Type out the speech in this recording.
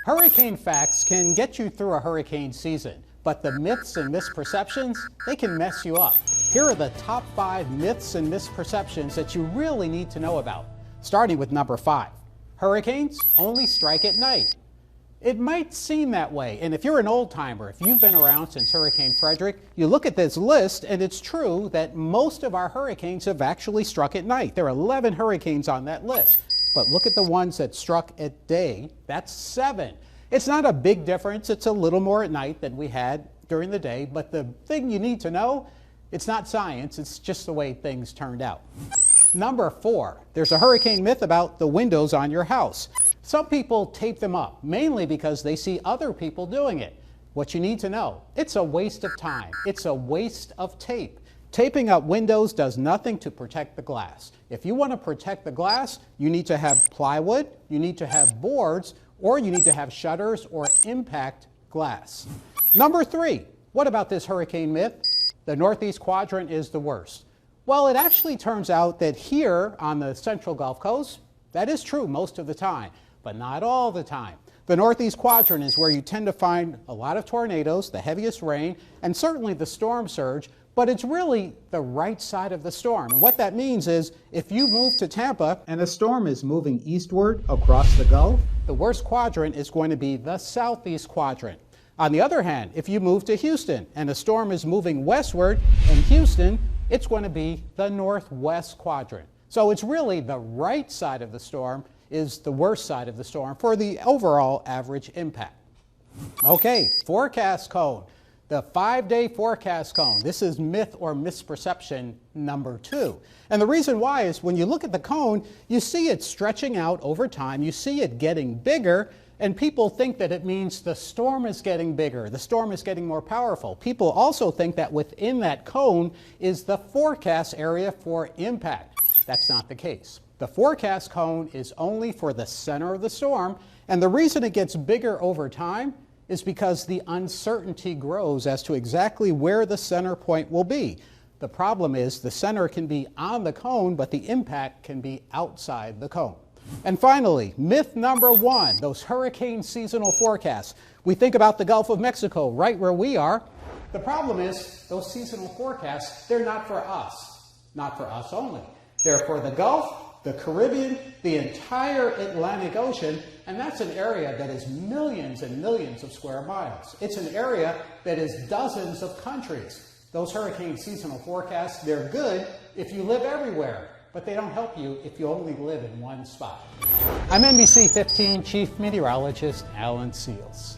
Hurricane facts can get you through a hurricane season, but the myths and misperceptions, they can mess you up. Here are the top 5 myths and misperceptions that you really need to know about. Starting with number 5. Hurricanes only strike at night. It might seem that way, and if you're an old-timer, if you've been around since Hurricane Frederick, you look at this list and it's true that most of our hurricanes have actually struck at night. There are 11 hurricanes on that list. But look at the ones that struck at day, that's 7. It's not a big difference, it's a little more at night than we had during the day, but the thing you need to know, it's not science, it's just the way things turned out. Number 4, there's a hurricane myth about the windows on your house. Some people tape them up, mainly because they see other people doing it. What you need to know, it's a waste of time, it's a waste of tape. Taping up windows does nothing to protect the glass. If you want to protect the glass, you need to have plywood, you need to have boards, or you need to have shutters or impact glass. Number 3, what about this hurricane myth? The northeast quadrant is the worst. Well, it actually turns out that here on the central Gulf Coast, that is true most of the time, but not all the time. The northeast quadrant is where you tend to find a lot of tornadoes, the heaviest rain, and certainly the storm surge, but it's really the right side of the storm. And what that means is if you move to Tampa and a storm is moving eastward across the Gulf, the worst quadrant is going to be the southeast quadrant. On the other hand, if you move to Houston and a storm is moving westward in Houston, it's going to be the northwest quadrant. So it's really the right side of the storm is the worst side of the storm for the overall average impact. Okay, forecast cone. The 5-day forecast cone. This is myth or misperception number 2. And the reason why is when you look at the cone, you see it stretching out over time, you see it getting bigger, and people think that it means the storm is getting bigger, the storm is getting more powerful. People also think that within that cone is the forecast area for impact. That's not the case. The forecast cone is only for the center of the storm, and the reason it gets bigger over time is because the uncertainty grows as to exactly where the center point will be. The problem is the center can be on the cone, but the impact can be outside the cone. And finally, myth number 1, those hurricane seasonal forecasts. We think about the Gulf of Mexico, right where we are. The problem is those seasonal forecasts, they're not for us. Not for us only. They're for the Gulf, the Caribbean, the entire Atlantic Ocean, and that's an area that is millions and millions of square miles. It's an area that is dozens of countries. Those hurricane seasonal forecasts, they're good if you live everywhere, but they don't help you if you only live in one spot. I'm NBC 15 Chief Meteorologist Alan Seals.